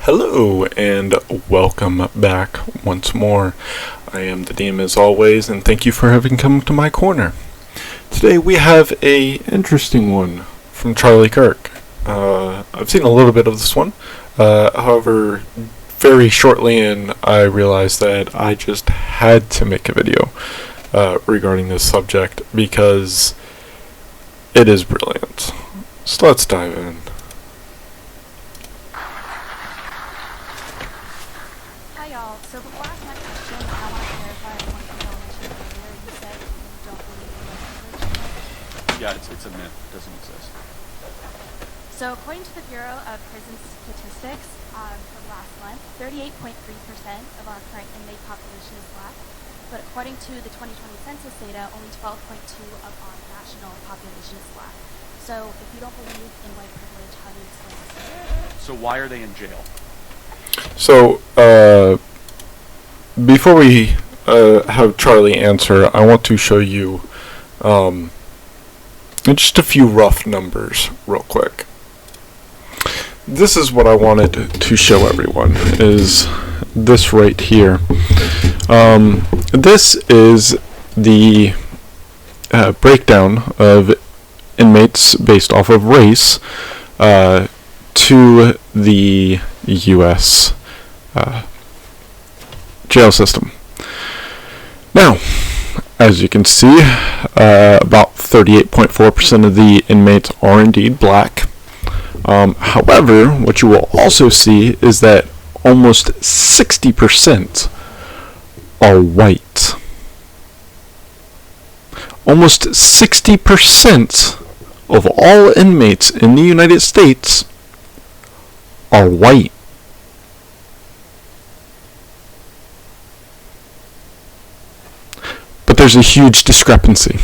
Hello and welcome back once more. I am the DM as always, and thank you for having come to my corner. Today we have a interesting one from Charlie Kirk. I've seen a little bit of this one, however, very shortly in I realized that I just had to make a video regarding this subject because it is brilliant. So let's dive in. Hi y'all, so before I ask my question, I want to clarify one thing I mentioned earlier. You said you don't believe in white privilege. Yeah, it's a myth. It doesn't exist. So according to the Bureau of Prison Statistics, from last month, 38.3% of our current inmate population is black, but according to the 2020 census data, only 12.2% of our national population is black. So if you don't believe in white privilege, how do you explain this? So why are they in jail? So, before we have Charlie answer, I want to show you just a few rough numbers real quick. This is what I wanted to show everyone, is this right here. This is the breakdown of inmates based off of race to the U.S. Jail system. Now, as you can see, about 38.4% of the inmates are indeed black. However, what you will also see is that almost 60% are white. Almost 60% of all inmates in the United States are white. But there's a huge discrepancy. It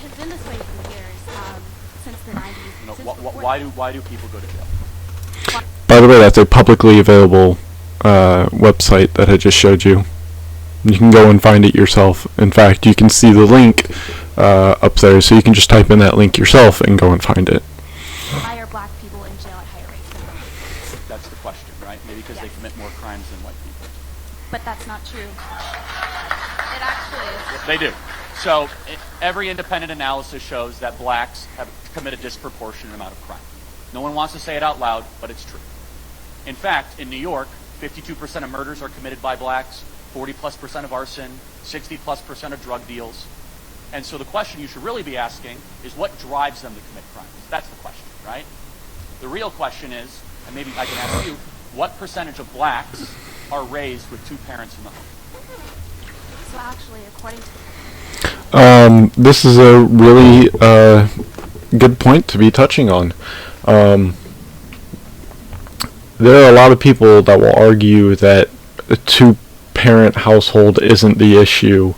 has been this way for years, since the 90s. Why do people go to jail? By the way, that's a publicly available website that I just showed you. You can go and find it yourself. In fact, you can see the link up there, so you can just type in that link yourself and go and find it. Why are black people in jail at higher rates than white people? That's the question, right? Maybe because they Yes. commit more crimes than white people. But that's not true. It actually is. They do. So every independent analysis shows that blacks have committed a disproportionate amount of crime. No one wants to say it out loud, but it's true. In fact, in New York, 52% of murders are committed by blacks, 40+% of arson, 60+% of drug deals. And so the question you should really be asking is what drives them to commit crimes? That's the question, right? The real question is, and maybe I can ask you, what percentage of blacks are raised with two parents in the home? So actually, according to This is a really good point to be touching on. There are a lot of people that will argue that a two-parent household isn't the issue,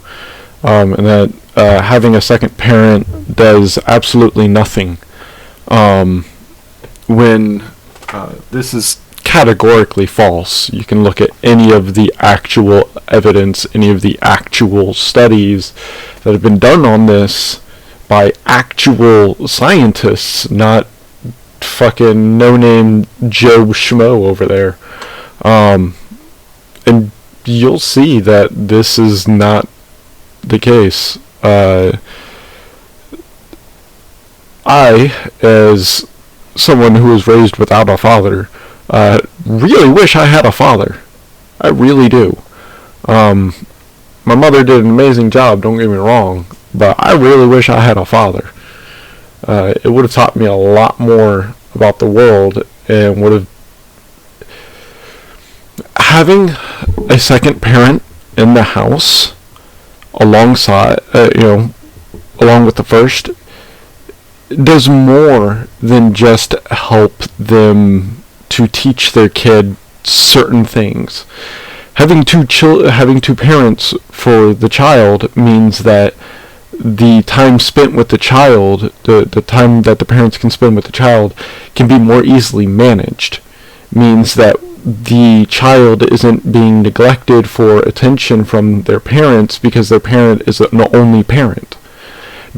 and that having a second parent does absolutely nothing, when this is categorically false. You can look at any of the actual evidence, any of the actual studies that have been done on this by actual scientists, not fucking no-name Joe Schmo over there. And you'll see that this is not the case. I, as someone who was raised without a father, really wish I had a father. I really do. My mother did an amazing job, don't get me wrong, but I really wish I had a father. It would have taught me a lot more about the world, and would have... Having a second parent in the house alongside, along with the first, does more than just help them to teach their kid certain things. Having two parents for the child means that the time spent with the child, the time that the parents can spend with the child, can be more easily managed. Means that the child isn't being neglected for attention from their parents because their parent is an only parent.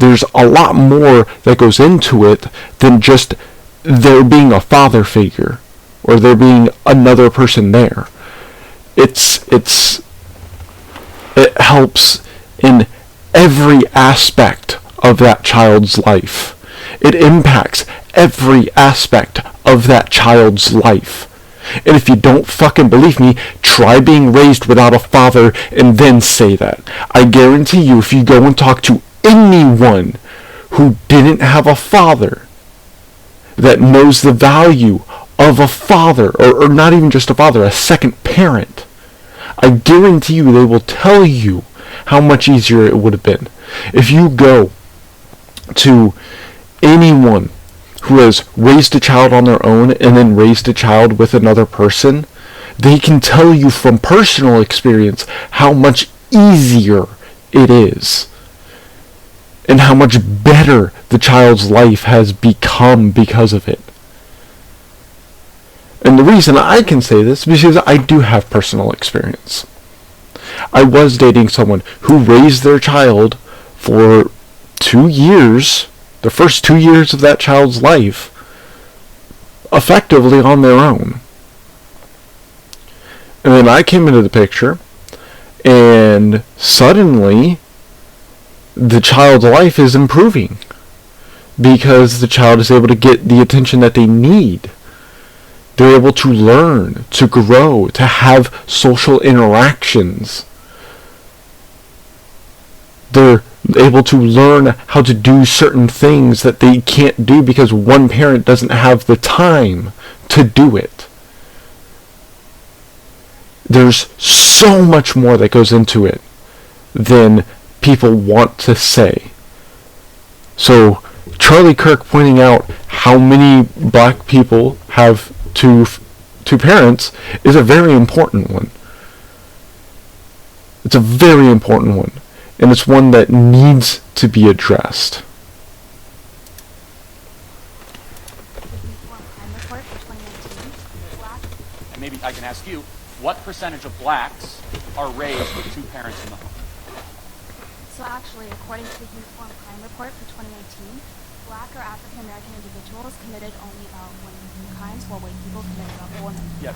There's a lot more that goes into it than just there being a father figure or there being another person there. It helps in every aspect of that child's life. It impacts every aspect of that child's life. And if you don't fucking believe me, try being raised without a father and then say that. I guarantee you, if you go and talk to anyone who didn't have a father that knows the value of a father, or not even just a father, a second parent, I guarantee you they will tell you how much easier it would have been. If you go to anyone who has raised a child on their own and then raised a child with another person, they can tell you from personal experience how much easier it is and how much better the child's life has become because of it. And the reason I can say this is because I do have personal experience. I was dating someone who raised their child for 2 years, the first 2 years of that child's life, effectively on their own. And then I came into the picture, and suddenly the child's life is improving because the child is able to get the attention that they need. They're able to learn, to grow, to have social interactions. They're able to learn how to do certain things that they can't do because one parent doesn't have the time to do it. There's so much more that goes into it than people want to say. So Charlie Kirk pointing out how many black people have two parents is a very important one. It's a very important one. And it's one that needs to be addressed. And maybe I can ask you, what percentage of blacks are raised with two parents in the home? So actually, according to the Uniform Crime Report for 2019, black or African American individuals committed only about 1 crimes, while white people committed about 4 million. Yeah,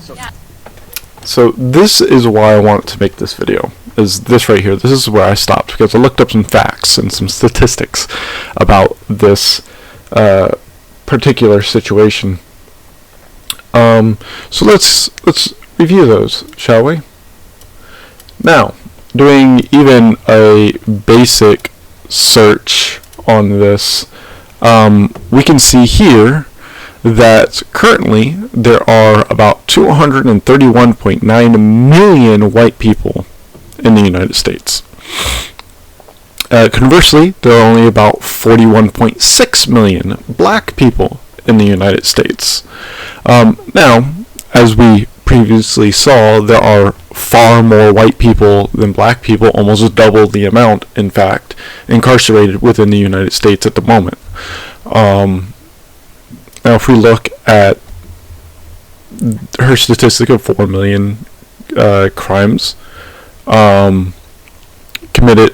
So this is why I want to make this video, is this right here. This is where I stopped, because I looked up some facts and some statistics about this particular situation. So let's review those, shall we? Now, doing even a basic search on this, we can see here that currently there are about 231.9 million white people in the United States. Conversely, there are only about 41.6 million black people in the United States. Now, as we previously saw, there are far more white people than black people, almost double the amount, in fact, incarcerated within the United States at the moment. Now, if we look at her statistic of 4 million crimes committed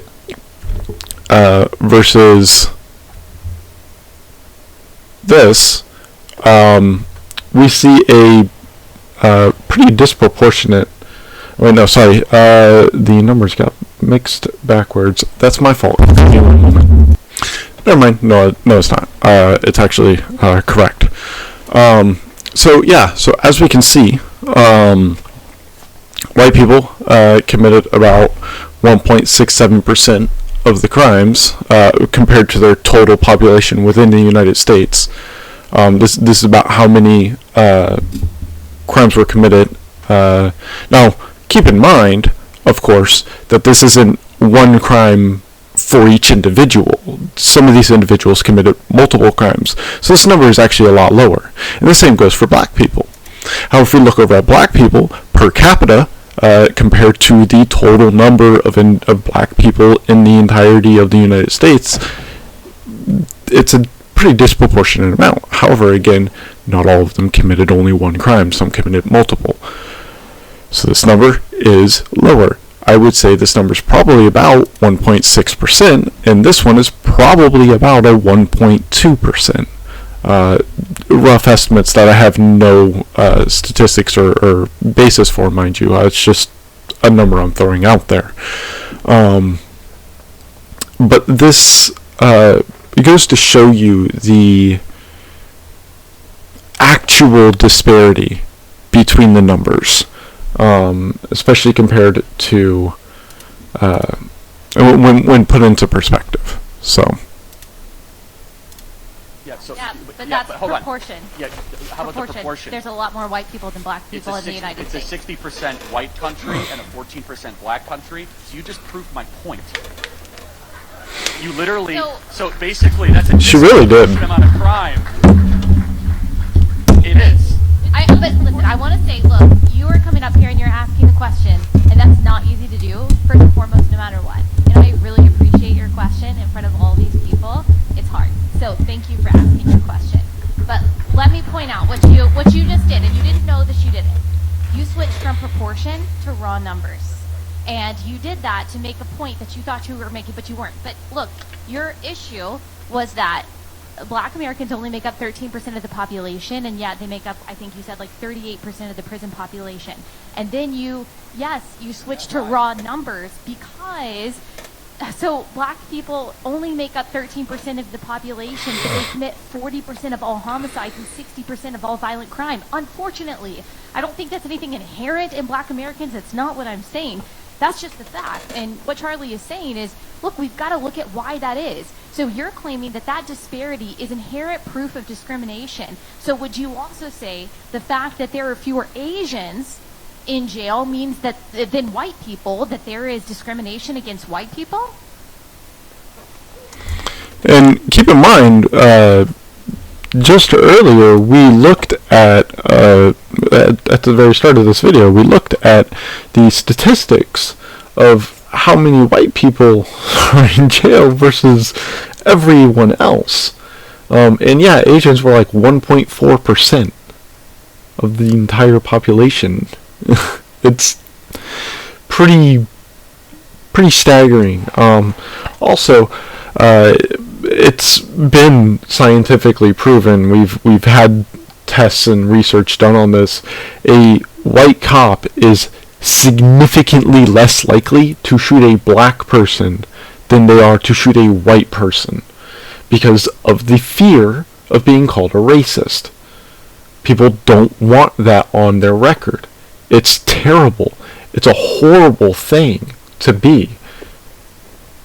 versus this, we see a pretty disproportionate. Wait, no, sorry. The numbers got mixed backwards. That's my fault. Give me 1 moment. Never mind. No, it's not. It's actually correct. So as we can see, white people committed about 1.67% of the crimes compared to their total population within the United States. This is about how many crimes were committed. Now, keep in mind, of course, that this isn't one crime for each individual. Some of these individuals committed multiple crimes, so this number is actually a lot lower. And the same goes for black people. However, if we look over at black people per capita, compared to the total number of black people in the entirety of the United States, it's a pretty disproportionate amount. However, again, not all of them committed only one crime. Some committed multiple. So this number is lower. I would say this number is probably about 1.6%, and this one is probably about a 1.2%. Rough estimates that I have no statistics or basis for, mind you. It's just a number I'm throwing out there. But this it goes to show you the actual disparity between the numbers, especially compared to when put into perspective. So. But that's proportion. Yeah, how about the proportion? There's a lot more white people than black people in the United States. It's a 60% white country and a 14% black country. So you just proved my point. You literally. So basically, that's a disproportionate amount of crime. It is. But listen, I want to say, look, you are coming up here and you're asking a question, and that's not easy to do. First and foremost, no matter what. And I really appreciate your question in front of all these people. It's hard. So thank you for asking your question. But let me point out what you just did, and you didn't know this, you did it. You switched from proportion to raw numbers. And you did that to make a point that you thought you were making, but you weren't. But look, your issue was that black Americans only make up 13% of the population, and yet they make up, I think you said, like 38% of the prison population. And then you switched to raw numbers because... So black people only make up 13% of the population, but they commit 40% of all homicides and 60% of all violent crime. Unfortunately, I don't think that's anything inherent in black Americans. That's not what I'm saying. That's just the fact. And what Charlie is saying is, look, we've got to look at why that is. So you're claiming that disparity is inherent proof of discrimination. So would you also say the fact that there are fewer Asians in jail means that than white people, that there is discrimination against white people? And keep in mind, just earlier we looked at the very start of this video, we looked at the statistics of how many white people are in jail versus everyone else. And yeah, Asians were like 1.4% of the entire population. It's pretty staggering. Also, it's been scientifically proven. We've had tests and research done on this. A white cop is significantly less likely to shoot a black person than they are to shoot a white person because of the fear of being called a racist. People don't want that on their record. It's terrible. It's a horrible thing to be.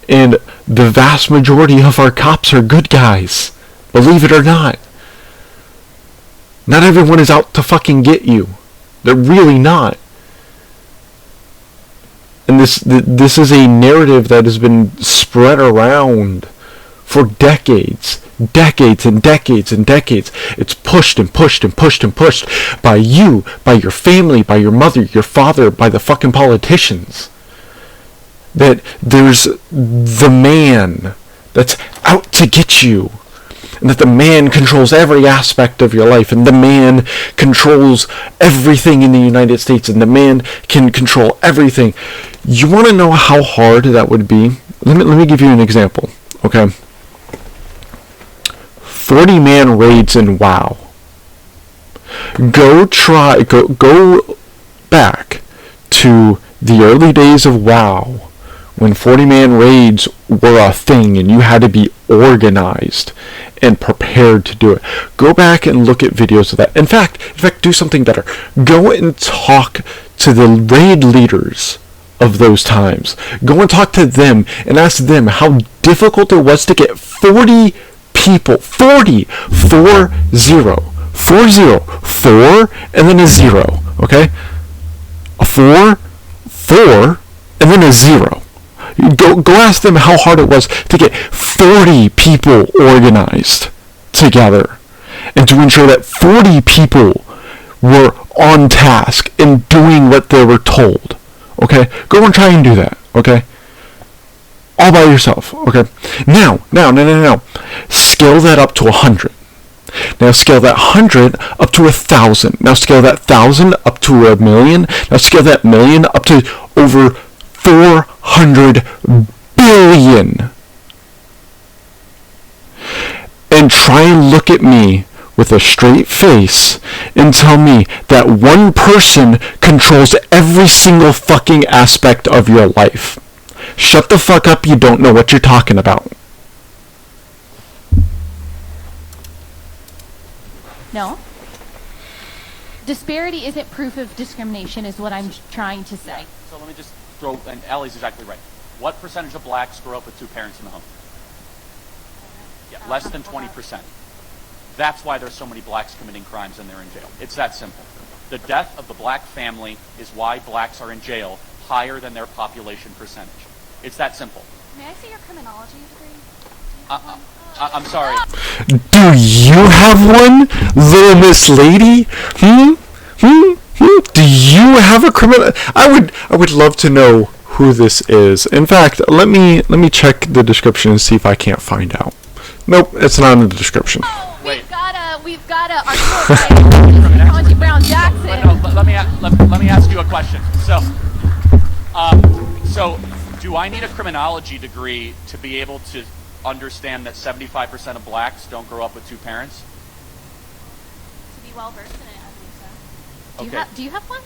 And the vast majority of our cops are good guys. Believe it or not. Not everyone is out to fucking get you. They're really not. And this is a narrative that has been spread around for decades. Decades and decades and decades. It's pushed and pushed and pushed and pushed by you, by your family, by your mother, your father, by the fucking politicians. That there's the man that's out to get you. And that the man controls every aspect of your life. And the man controls everything in the United States. And the man can control everything. You want to know how hard that would be? Let me give you an example. Okay? 40-man raids in WoW. Go back to the early days of WoW when 40-man raids were a thing and you had to be organized and prepared to do it. Go back and look at videos of that. In fact, do something better. Go and talk to the raid leaders of those times. Go and talk to them and ask them how difficult it was to get 40 people, 40, 4, 0, 4, 0, 4, and then a 0, okay? A 4, 4, and then a 0. Go ask them how hard it was to get 40 people organized together and to ensure that 40 people were on task and doing what they were told, okay? Go and try and do that, okay? All by yourself, okay? Now, scale that up to 100. Now scale that 100 up to 1,000. Now scale that 1,000 up to 1,000,000. Now scale that 1,000,000 up to over 400 billion. And try and look at me with a straight face and tell me that one person controls every single fucking aspect of your life. Shut the fuck up, you don't know what you're talking about. No. Disparity isn't proof of discrimination is what I'm trying to say. So let me just throw, and Allie's exactly right. What percentage of blacks grow up with two parents in the home? Yeah, less than 20%. That's why there's so many blacks committing crimes and they're in jail. It's that simple. The death of the black family is why blacks are in jail higher than their population percentage. It's that simple. May I see your criminology degree? I'm sorry. Do you have one, little Miss Lady? Do you have a criminal? I would love to know who this is. In fact, let me check the description and see if I can't find out. Nope, it's not in the description. Oh, Wait. we've got a Archie Brown Jackson. No, let me ask you a question. So do I need a criminology degree to be able to understand that 75% of blacks don't grow up with two parents? To be well versed in it, I think so. Okay. Do you have one?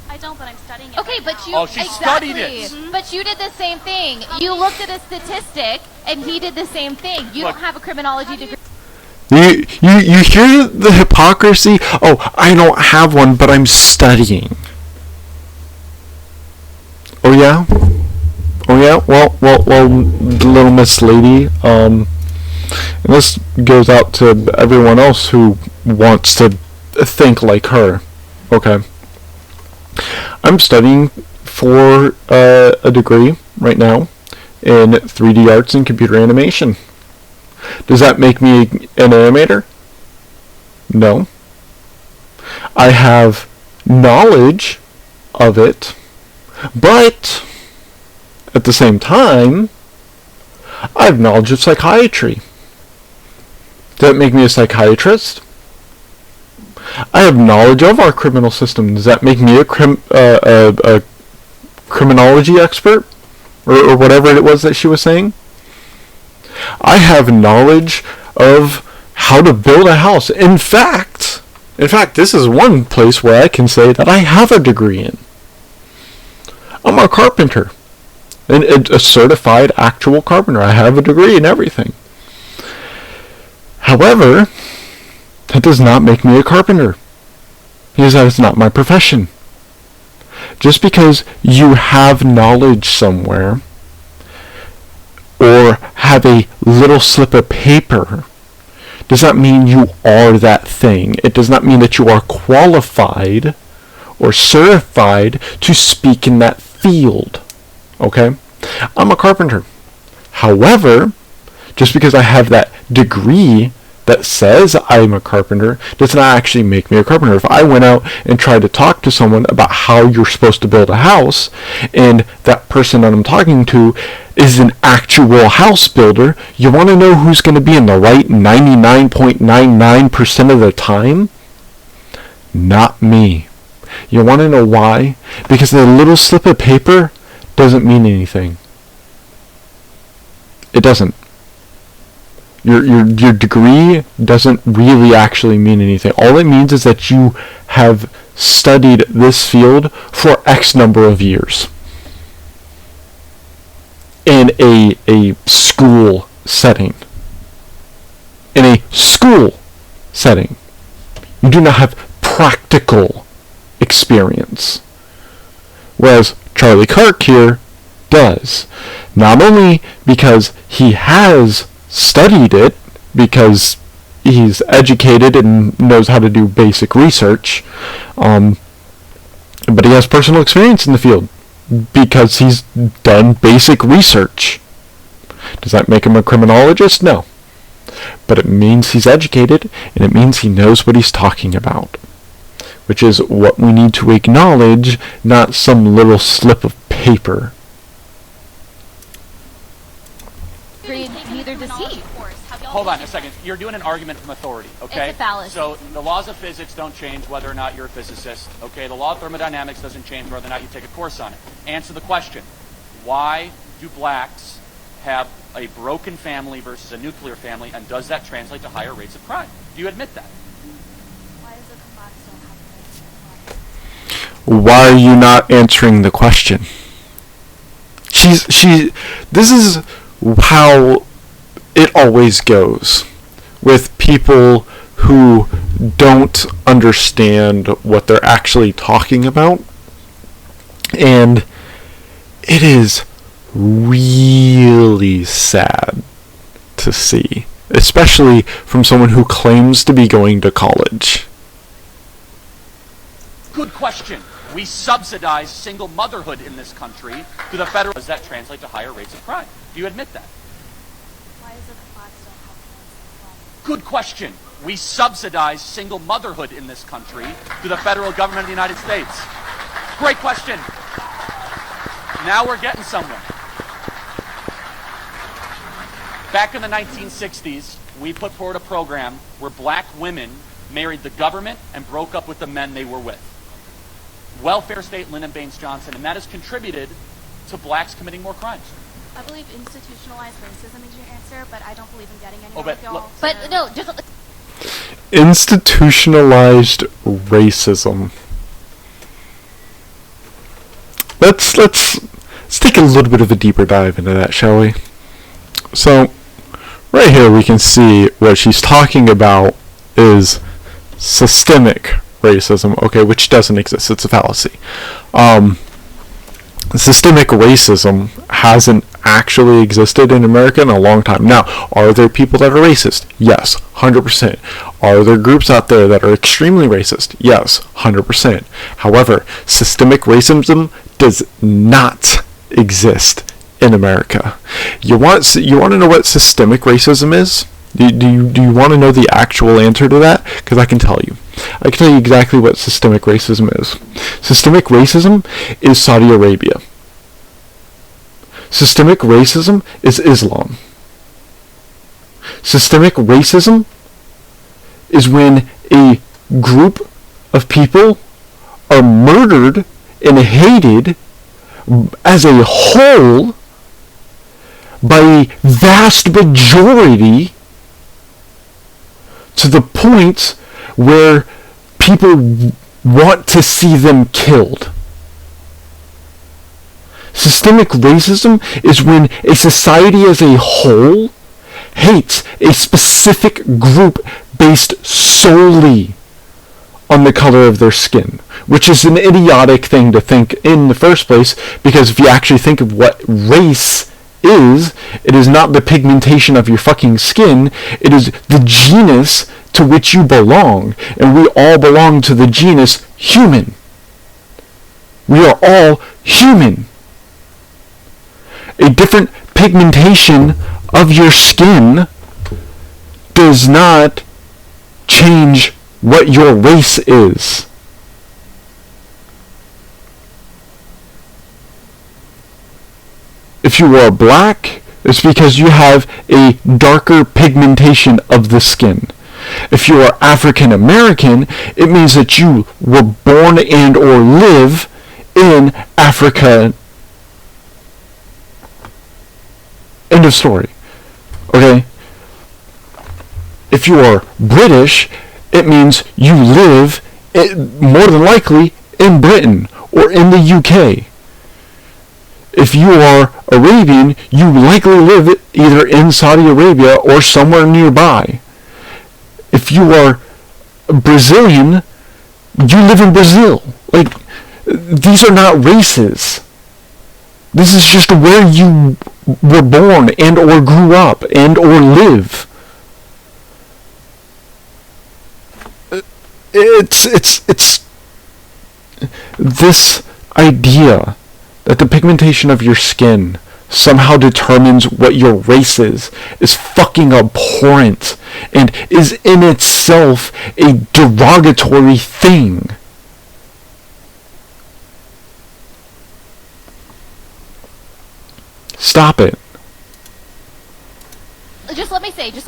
I don't, but I'm studying it. Okay, right but now. you Oh, she studied exactly. it. Mm-hmm. But you did the same thing. You looked at a statistic, and he did the same thing. You Look. don't have a criminology degree. You hear the hypocrisy? Oh, I don't have one, but I'm studying. Oh yeah? Oh yeah? Well, little Miss Lady, and this goes out to everyone else who wants to think like her. Okay. I'm studying for a degree right now in 3D arts and computer animation. Does that make me an animator? No. I have knowledge of it, but at the same time, I have knowledge of psychiatry. Does that make me a psychiatrist? I have knowledge of our criminal system. Does that make me a criminology expert? Or whatever it was that she was saying? I have knowledge of how to build a house. In fact, this is one place where I can say that I have a degree in. I'm a carpenter. A certified actual carpenter. I have a degree in everything. However, that does not make me a carpenter. Because that is not my profession. Just because you have knowledge somewhere, or have a little slip of paper, does not mean you are that thing. It does not mean that you are qualified or certified to speak in that field. Okay? I'm a carpenter. However, just because I have that degree that says I'm a carpenter does not actually make me a carpenter. If I went out and tried to talk to someone about how you're supposed to build a house, and that person that I'm talking to is an actual house builder, you want to know who's going to be in the right 99.99% of the time? Not me. You want to know why? Because the little slip of paper doesn't mean anything. It doesn't. Your degree doesn't really actually mean anything. All it means is that you have studied this field for X number of years in a school setting. In a school setting. You do not have practical experience. Whereas Charlie Kirk here does. Not only because he has studied it, because he's educated and knows how to do basic research, but he has personal experience in the field because he's done basic research. Does that make him a criminologist? No. But it means he's educated, and it means he knows what he's talking about, which is what we need to acknowledge, not some little slip of paper. Neither does he. Hold on a second. You're doing an argument from authority, okay? It's a fallacy. So the laws of physics don't change whether or not you're a physicist, okay? The law of thermodynamics doesn't change whether or not you take a course on it. Answer the question. Why do blacks have a broken family versus a nuclear family, and does that translate to higher rates of crime? Do you admit that? Why does the black still have rates of crime? Why are you not answering the question? This is how it always goes with people who don't understand what they're actually talking about. And it is really sad to see, especially from someone who claims to be going to college. Good question. We subsidize single motherhood in this country to the federal. Does that translate to higher rates of crime? Do you admit that? Why does the black still have rates of crime? Good question. We subsidize single motherhood in this country to the federal government of the United States. Great question. Now we're getting somewhere. Back in the 1960s, we put forward a program where black women married the government and broke up with the men they were with. Welfare state, Lyndon Baines Johnson, and that has contributed to blacks committing more crimes. I believe institutionalized racism is your answer, but I don't believe in getting Oh, anywhere but with y'all. look- But no, just Institutionalized racism. Let's take a little bit of a deeper dive into that, shall we? So, right here we can see what she's talking about is systemic racism, okay, which doesn't exist. It's a fallacy. Systemic racism hasn't actually existed in America in a long time. Now, are there people that are racist? Yes, 100%. Are there groups out there that are extremely racist? Yes, 100%. However, systemic racism does not exist in America. You want to know what systemic racism is? Do you want to know the actual answer to that? Because I can tell you. I can tell you exactly what systemic racism is. Systemic racism is Saudi Arabia. Systemic racism is Islam. Systemic racism is when a group of people are murdered and hated as a whole by a vast majority to the point where people want to see them killed. Systemic racism is when a society as a whole hates a specific group based solely on the color of their skin, which is an idiotic thing to think in the first place, because if you actually think of what race is, it is not the pigmentation of your fucking skin, it is the genus to which you belong, and we all belong to the genus human. We are all human. A different pigmentation of your skin does not change what your race is. If you are black, it's because you have a darker pigmentation of the skin. If you are African American, it means that you were born and or live in Africa. End of story. Okay? If you are British, it means you live, more than likely, in Britain or in the UK. If you are Arabian, you likely live either in Saudi Arabia or somewhere nearby. If you are Brazilian, you live in Brazil. Like, these are not races. This is just where you were born and or grew up and or live. It's this idea that the pigmentation of your skin somehow determines what your race is fucking abhorrent and is in itself a derogatory thing. Stop it. just let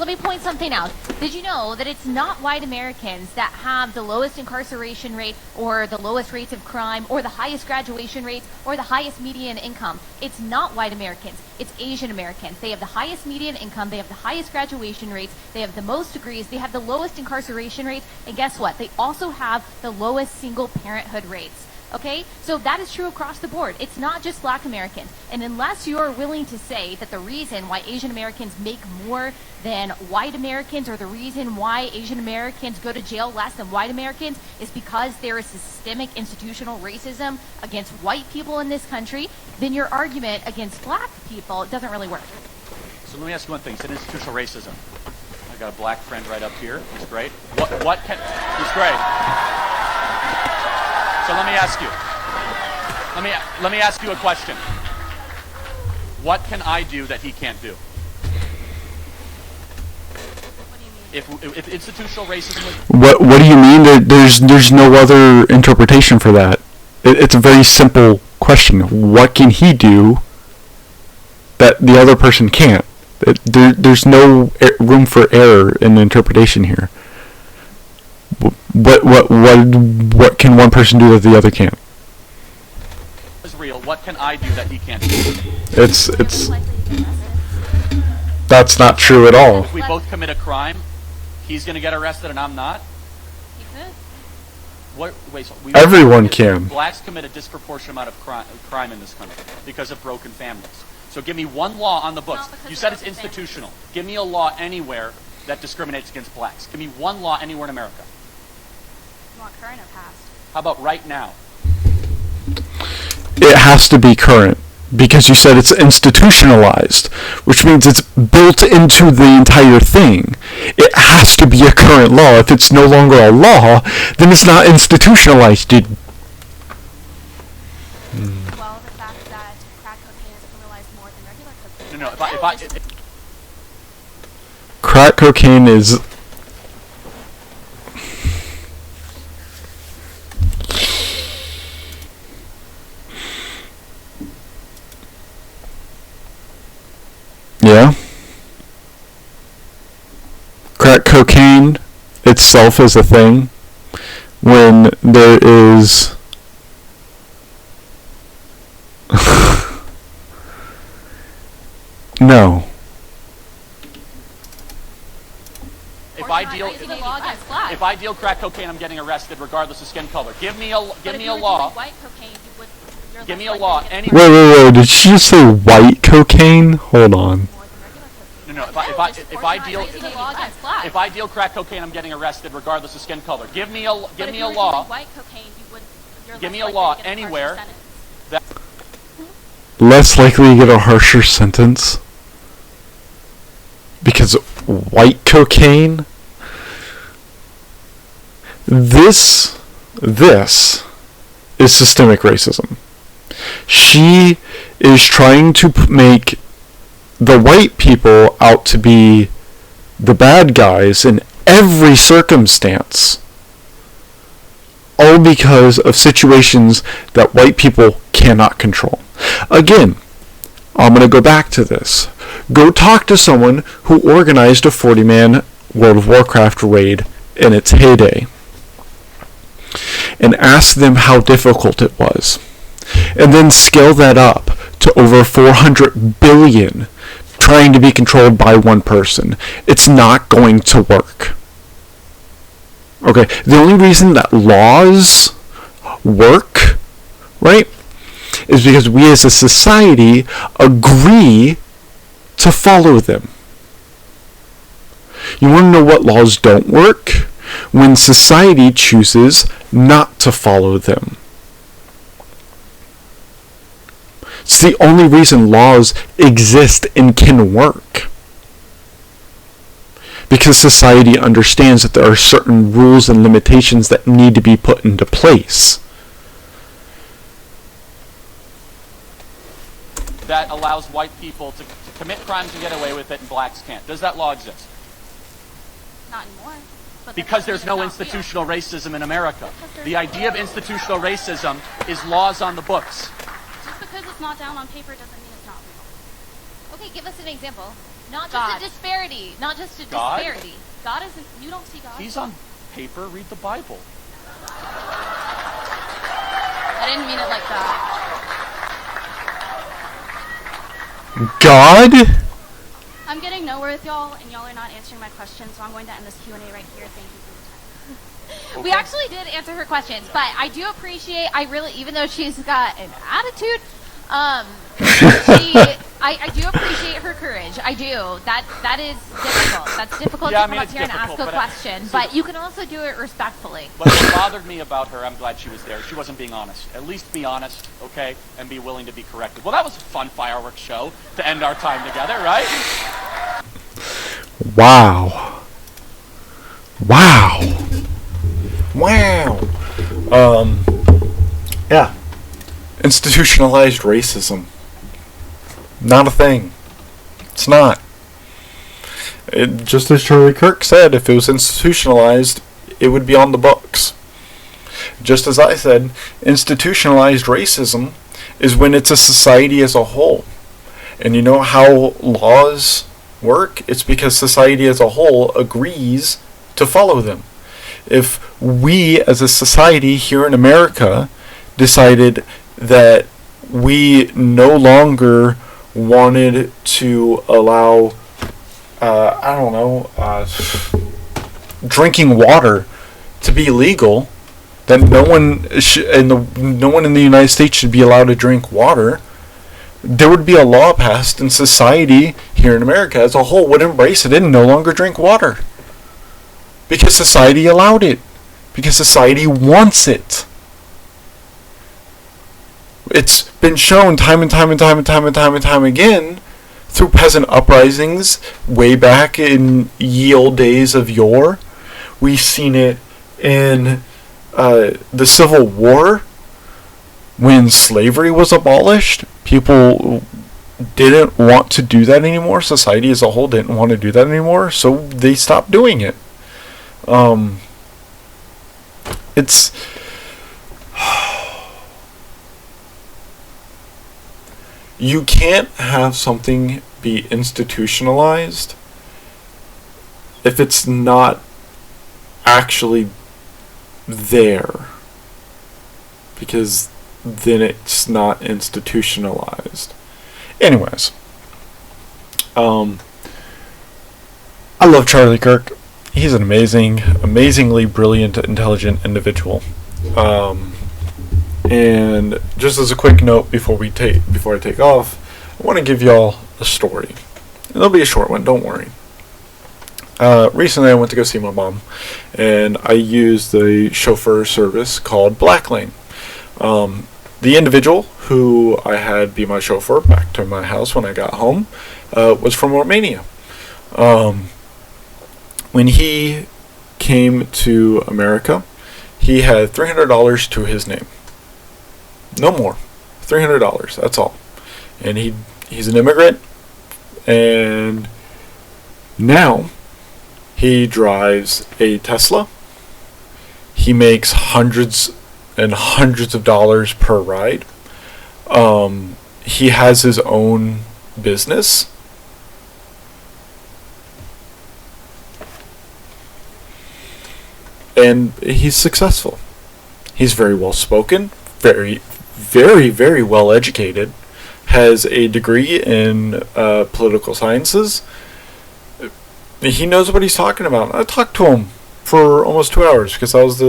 me point something out. Did you know that it's not white Americans that have the lowest incarceration rate or the lowest rates of crime or the highest graduation rates or the highest median income? It's not white Americans. It's Asian Americans. They have the highest median income. They have the highest graduation rates. They have the most degrees. They have the lowest incarceration rates. And guess what? They also have the lowest single parenthood rates. Okay? So that is true across the board. It's not just black Americans. And unless you are willing to say that the reason why Asian Americans make more than white Americans or the reason why Asian Americans go to jail less than white Americans is because there is systemic institutional racism against white people in this country, then your argument against black people doesn't really work. So let me ask you one thing. It's an institutional racism. I got a black friend right up here. He's great. He's great. So let me ask you. Let me ask you a question. What can I do that he can't do? What do you mean? If institutional racism was... What do you mean? There's no other interpretation for that. It's a very simple question. What can he do that the other person can't? There's no room for error in the interpretation here. What can one person do that the other can't? Is real. What can I do that he can't do? It's that's not true at all. If we both commit a crime, he's going to get arrested and I'm not? You could. Everyone can. Blacks commit a disproportionate amount of crime in this country because of broken families. So give me one law on the books. You said it's institutional. Give me a law anywhere that discriminates against blacks. Give me one law anywhere in America. You want current or past? How about right now? It has to be current because you said it's institutionalized, which means it's built into the entire thing. It has to be a current law. If it's no longer a law, then it's not institutionalized, dude. Well, the fact that crack cocaine is criminalized more than regular cocaine. No, Crack cocaine is... Yeah. Crack cocaine itself is a thing when there is... No. If I deal crack cocaine, I'm getting arrested regardless of skin color. Give me a law. White cocaine, you're Give me less a law. likely to get Wait. Did she just say white cocaine? Hold on. more than regular cocaine. No. If I deal crack cocaine, I'm getting arrested regardless of skin color. Give me a law. White cocaine, you're Give me less a law likely to get a harsher anywhere sentence. Less likely to get a harsher sentence? Because white cocaine? This is systemic racism. She is trying to make the white people out to be the bad guys in every circumstance. All because of situations that white people cannot control. Again, I'm going to go back to this. Go talk to someone who organized a 40-man World of Warcraft raid in its heyday and ask them how difficult it was. And then scale that up to over 400 billion trying to be controlled by one person. It's not going to work. Okay, the only reason that laws work, right, is because we as a society agree to follow them. You want to know what laws don't work? When society chooses not to follow them. It's the only reason laws exist and can work. Because society understands that there are certain rules and limitations that need to be put into place. That allows white people to commit crimes and get away with it and blacks can't. Does that law exist? Not anymore. But Because there's no institutional racism in America. The idea of institutional racism is laws on the books. Just because it's not down on paper doesn't mean it's not real. Okay, give us an example. Not just God. a disparity. Not just a God? disparity. God isn't. You don't see God. He's on paper. Read the Bible. I didn't mean it like that. God? I'm getting nowhere with y'all, and y'all are not answering my questions, so I'm going to end this Q&A right here. Thank you for your time. We actually did answer her questions, but I do appreciate, even though she's got an attitude, I do appreciate her courage. I do. That is difficult. That's difficult Yeah, to I come mean, up it's here and ask difficult, a but question, but you can also do it respectfully. But what bothered me about her, I'm glad she was there. She wasn't being honest. At least be honest, okay? And be willing to be corrected. Well, that was a fun fireworks show to end our time together, right? Wow. Wow. Wow. Yeah. Institutionalized racism. Not a thing. It's not. Just as Charlie Kirk said, if it was institutionalized, it would be on the books. Just as I said, institutionalized racism is when it's a society as a whole. And you know how laws work? It's because society as a whole agrees to follow them. If we as a society here in America decided that we no longer wanted to allow drinking water to be legal, then no one in the United States should be allowed to drink water, there would be a law passed and society here in America as a whole would embrace it and no longer drink water. Because society allowed it. Because society wants it. It's been shown time and time again through peasant uprisings way back in ye olde days of yore. We've seen it in the Civil War when slavery was abolished. People didn't want to do that anymore. Society as a whole didn't want to do that anymore, so they stopped doing it. It's you can't have something be institutionalized if it's not actually there, because then it's not institutionalized. Anyways, I love Charlie Kirk. He's an amazingly brilliant, intelligent individual. And just as a quick note before I take off, I want to give y'all a story. It'll be a short one, don't worry. Recently I went to go see my mom, and I used the chauffeur service called Black Lane. The individual who I had be my chauffeur back to my house when I got home was from Romania. When he came to America, he had $300 to his name. No more. $300, that's all. And he's an immigrant, and now he drives a Tesla. He makes hundreds and hundreds of dollars per ride. He has his own business. And he's successful. He's very well spoken, very, very, very well educated, has a degree in political sciences. He knows what he's talking about. I talked to him for almost 2 hours because that was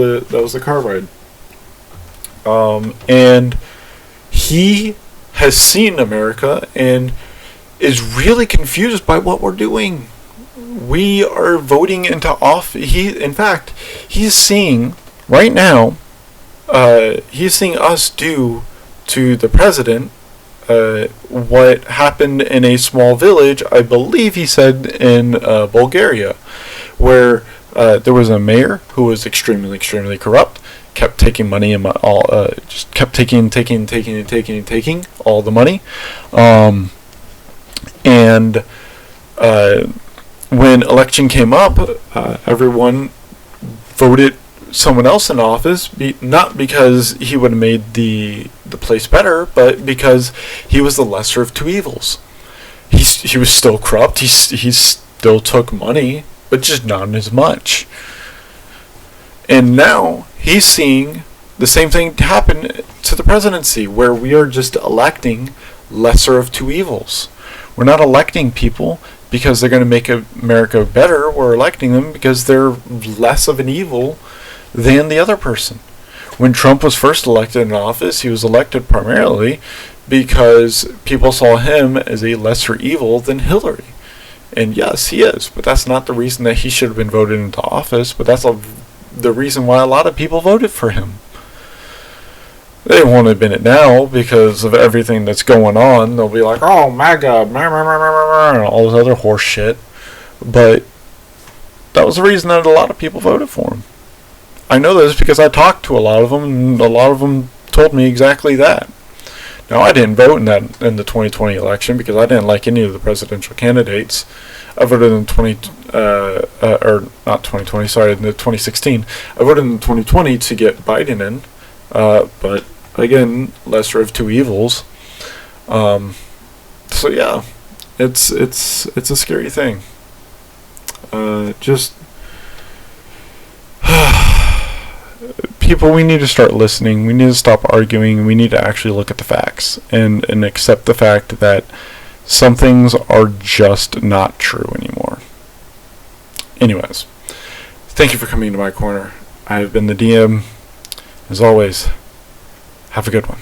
the car ride. And he has seen America and is really confused by what we're doing. We are voting into office. He's seeing right now. He's seeing us do to the president what happened in a small village, I believe he said in Bulgaria, where there was a mayor who was extremely corrupt, kept taking money and just kept taking all the money, and when election came up, everyone voted someone else in office, not because he would have made the place better, but because he was the lesser of two evils. he was still corrupt. He still took money, but just not as much. And now he's seeing the same thing happen to the presidency, where we are just electing lesser of two evils. We're not electing people because they're going to make America better. We're electing them because they're less of an evil than the other person. When Trump was first elected in office, he was elected primarily because people saw him as a lesser evil than Hillary. And yes, he is, but that's not the reason that he should have been voted into office, but that's the reason why a lot of people voted for him. They won't admit it now because of everything that's going on. They'll be like, oh my God, and all this other horse shit. But that was the reason that a lot of people voted for him. I know this because I talked to a lot of them, and a lot of them told me exactly that. Now, I didn't vote in the 2020 election because I didn't like any of the presidential candidates. I voted in not 2020, sorry, in the 2016. I voted in 2020 to get Biden in, but again, lesser of two evils. So yeah, it's a scary thing. Just people, we need to start listening. We need to stop arguing. We need to actually look at the facts and accept the fact that some things are just not true anymore. Anyways, thank you for coming to my corner. I've been the DM. As always, have a good one.